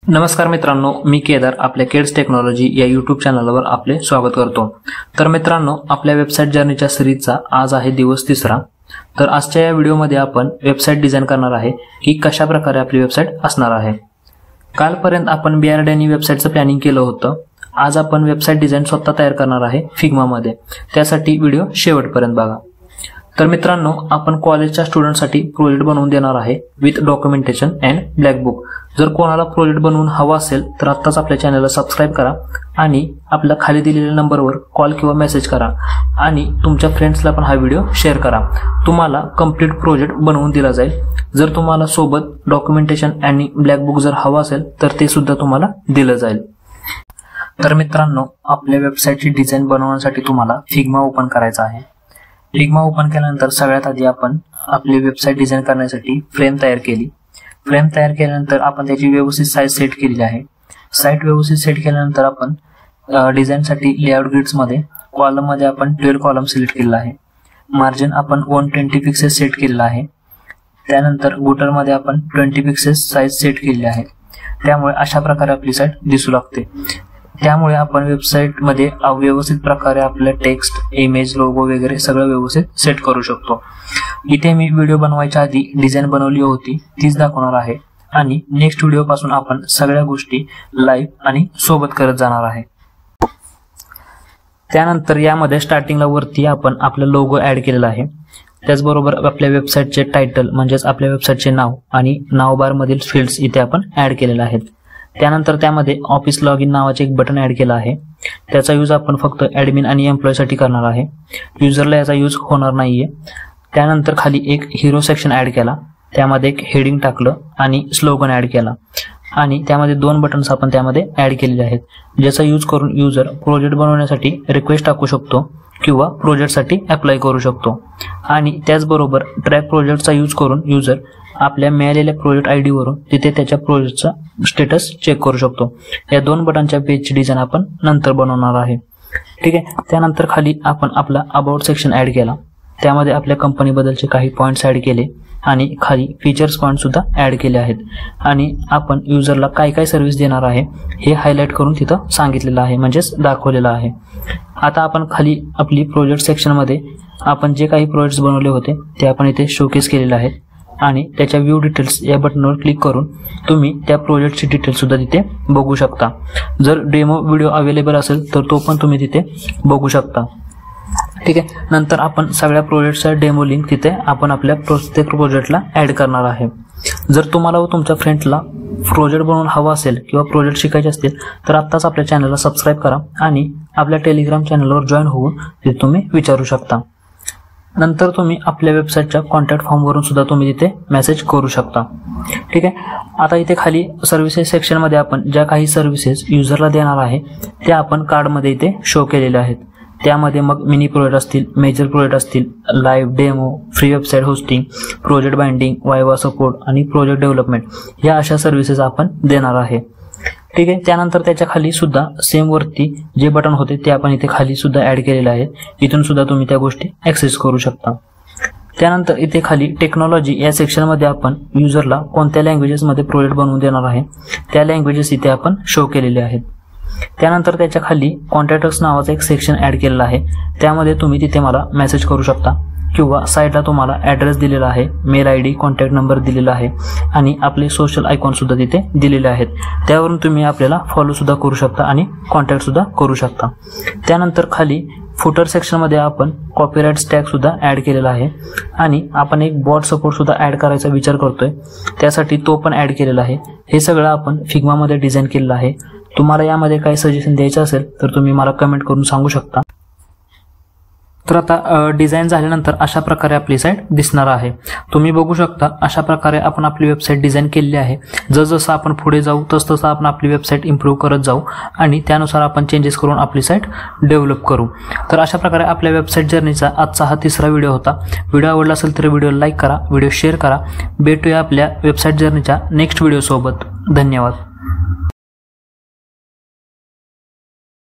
नमस्कार मित्रांनो, मी केदार आपल्या केड्स टेक्नॉलॉजी या यूट्यूब चॅनलवर आपले स्वागत करतो। तर मित्रांनो, आपल्या वेबसाईट जर्नीच्या सिरीजचा आज आहे दिवस 3रा। तर आजच्या या व्हिडिओमध्ये आपण वेबसाईट डिझाइन करणार आहे की कशा प्रकारे आपली वेबसाईट असणार आहे। कालपर्यंत आपण बीआरडीनी वेबसाईटचं प्लॅनिंग केलं होतं। आज आपण वेबसाईट डिझाइन स्वतः तयार करणार आहे फिग्मा मध्ये। त्यासाठी व्हिडिओ शेवटपर्यंत बघा। तर मित्रांनो, आपण कॉलेजच्या स्टुडंटसाठी प्रोजेक्ट बनवून देणार आहे with documentation and black book. जर कोणाला प्रोजेक्ट बनवून हवा असेल तर आत्ताच आपल्या चॅनलला सबस्क्राइब करा आणि आपल्या खाली दिलेल्या नंबरवर कॉल किंवा मेसेज करा आणि तुमच्या फ्रेंड्सला पण हा व्हिडिओ शेअर करा। तुम्हाला कंप्लीट प्रोजेक्ट बनवून दिला जाईल। जर तुम्हाला सोबत डॉक्युमेंटेशन आणि ब्लॅक बुक जर हवा असेल तर ते सुद्धा तुम्हाला दिलं जाईल। तर मित्रांनो, आपल्या वेबसाईटची डिझाइन बनवण्यासाठी तुम्हाला फिग्मा ओपन करायचा आहे। फिग्मा ओपन केल्यानंतर सगळ्यात आधी आपण आपली वेबसाईट डिझाइन करण्यासाठी फ्रेम तयार केली। फ्रेम तयार केल्यानंतर आपण त्याची व्यवस्थित साईज सेट केलेली आहे। साईट व्यवस्थित सेट केल्यानंतर आपण डिझाइनसाठी लेआउट ग्रिड्स मध्ये कॉलम मध्ये आपण 12 कॉलम सिलेक्ट केलेला आहे। मार्जिन आपण 120 पिक्सेल सेट केलेला आहे। त्यानंतर गुटर मध्ये आपण 20 पिक्सेल साईज सेट केलेली आहे। त्यामुळे अशा प्रकारे आपली साईट दिसू लागते। त्यामुळे आपण वेबसाईट मध्ये व्यवस्थित प्रकारे आपले टेक्स्ट, इमेज, लोगो वगैरे सगळं व्यवस्थित सेट करू शकतो। इथे मी व्हिडिओ बनवायच्या आधी डिझाइन बनवली होती तीच दाखवणार आहे आणि नेक्स्ट व्हिडिओ पासून आपण सगळ्या गोष्टी लाईव्ह आणि सोबत करत जाणार आहे। त्यानंतर यामध्ये स्टार्टिंगला वरती आपण आपला लोगो ऍड केलेला आहे। त्याचबरोबर आपल्या वेबसाईटचे टायटल म्हणजेच आपल्या वेबसाईटचे नाव आणि नाव बार मधील फील्ड्स इथे आपण ऍड केलेले आहेत। त्यानंतर त्यामध्ये ऑफिस लॉगिन नावाचे एक बटन ऍड केला आहे। त्याचा यूज आपण फक्त ऍडमिन आणि एम्प्लॉय साठी करणार आहे। युजरला याचा यूज होणार नाहीये। त्यानंतर खाली एक हिरो सेक्शन ऍड केला, त्यामध्ये एक हेडिंग टाकलं आणि स्लोगन ऍड केला आणि त्यामध्ये 2 बटन्स आपण त्यामध्ये ऍड केलेले आहेत, ज्याचा यूज करून युजर प्रोजेक्ट बनवण्यासाठी रिक्वेस्ट टाकू शकतो किंवा प्रोजेक्टसाठी अप्लाय करू शकतो। आणि त्याचबरोबर ट्रॅक प्रोजेक्टचा यूज करून युजर आपल्या मिळालेल्या प्रोजेक्ट आयडी वरून तिथे त्याच्या प्रोजेक्टचा स्टेटस चेक करू शकतो। या 2 बटनच्या पेजची डिझाइन आपण नंतर बनवणार आहे। ठीक आहे। त्यानंतर खाली आपण आपला अबाउट सेक्शन ऍड केला, त्यामध्ये आपल्या कंपनी बद्दलचे काही पॉइंट्स ऍड केले आणि खाली फीचर्स पॉइंट सुद्धा ऍड केले आहेत आणि आपण युजरला काय काय सर्व्हिस देणार आहे हे हायलाइट करून तिथं सांगितलेलं आहे, म्हणजेच दाखवलेलं आहे। आता आपण खाली आपली प्रोजेक्ट सेक्शन मध्ये आपण जे काही प्रोजेक्ट्स बनवले होते ते आपण इथे शोकेस केलेले आहेत आणि त्याच्या व्ह्यू डिटेल्स या बटनवर क्लिक करून तुम्ही त्या प्रोजेक्टची डिटेल सुद्धा तिथे बघू शकता। जर डेमो व्हिडिओ अवेलेबल असेल तर तो पण तुम्ही तिथे बघू शकता। ठीक आहे। नंतर आपण सगळ्या प्रोजेक्टचा डेमो लिंक तिथे आपण आपल्या प्रत्येक प्रोजेक्टला ऍड करणार आहे। जर तुम्हाला व तुमच्या फ्रेंड्सला प्रोजेक्ट बनवून हवा असेल किंवा प्रोजेक्ट शिकायचे असतील तर आत्ताच आपल्या चॅनलला सबस्क्राइब करा आणि आपल्या टेलिग्राम चॅनलवर जॉईन होऊन ते तुम्ही विचारू शकता। नंतर तुम्ही आपल्या वेबसाईटच्या कॉन्टॅक्ट फॉर्म वरून सुद्धा तुम्ही तिथे मेसेज करू शकता। ठीक आहे। आता इथे खाली सर्व्हिसेस सेक्शन मध्ये आपण ज्या काही सर्व्हिसेस युजरला देणार आहे त्या आपण कार्ड मध्ये इथे शो केलेल्या आहेत। त्यामध्ये मग मिनी प्रोजेक्ट असतील, मेजर प्रोजेक्ट असतील, live demo, free website hosting, project binding, viva support आणि प्रोजेक्ट डेव्हलपमेंट या अशा सर्व्हिसेस आपण देणार आहे। ठीक आहे। त्यानंतर त्याच्या खाली सुद्धा सेम वरती जे बटन होते ते आपण इथे खाली सुद्धा ऍड केलेले आहे। इथून सुद्धा तुम्ही त्या गोष्टी ऍक्सेस करू शकता। त्यानंतर इथे खाली टेक्नॉलॉजी या सेक्शन मध्ये आपण युजरला कोणत्या लँग्वेजेस मध्ये प्रोजेक्ट बनवून देणार आहे त्या लँग्वेजेस इथे आपण शो केलेले आहेत। त्यानंतर त्याच्या खाली कॉन्टॅक्ट्स नावाचा एक सेक्शन ऍड केलेला आहे, त्यामध्ये तुम्ही तिथे मला मेसेज करू शकता किंवा साईटला तुम्हाला ऍड्रेस दिलेला आहे, मेल आयडी, कॉन्टॅक्ट नंबर दिलेला आहे आणि आपले सोशल आयकॉन सुद्धा तिथे दिलेले आहेत। त्यावरून तुम्ही आपल्याला फॉलो सुद्धा करू शकता आणि कॉन्टॅक्ट सुद्धा करू शकता। त्यानंतर खाली फुटर सेक्शन मध्ये आपण कॉपीराइट टॅग सुद्धा ऍड केलेला आहे आणि आपण एक बॉट सपोर्ट सुद्धा ऍड करायचा विचार करतोय, त्यासाठी तो पण ऍड केलेला आहे। हे सगळं आपण फिग्मा मध्ये डिझाइन केलेलं आहे। तुम्हाला यामध्ये काही सजेशन द्यायचं असेल तर तुम्ही मला कमेंट करून सांगू शकता। तर आता डिझाइन झाल्यानंतर अशा प्रकारे आपली साईट दिसणार आहे। तुम्ही बघू शकता अशा प्रकारे आपण आपली वेबसाईट डिझाइन केलेली आहे। जसजसं आपण पुढे जाऊ तसतसं आपण आपली वेबसाईट इम्प्रूव्ह करत जाऊ आणि त्यानुसार आपण चेंजेस करून आपली साईट डेव्हलप करू। तर अशा प्रकारे आपल्या वेबसाईट जर्नीचा आजचा हा 3रा व्हिडिओ होता। व्हिडिओ आवडला असेल तर व्हिडिओ लाईक करा, व्हिडिओ शेअर करा। भेटूया आपल्या वेबसाईट जर्नीच्या नेक्स्ट व्हिडिओ सोबत। धन्यवाद।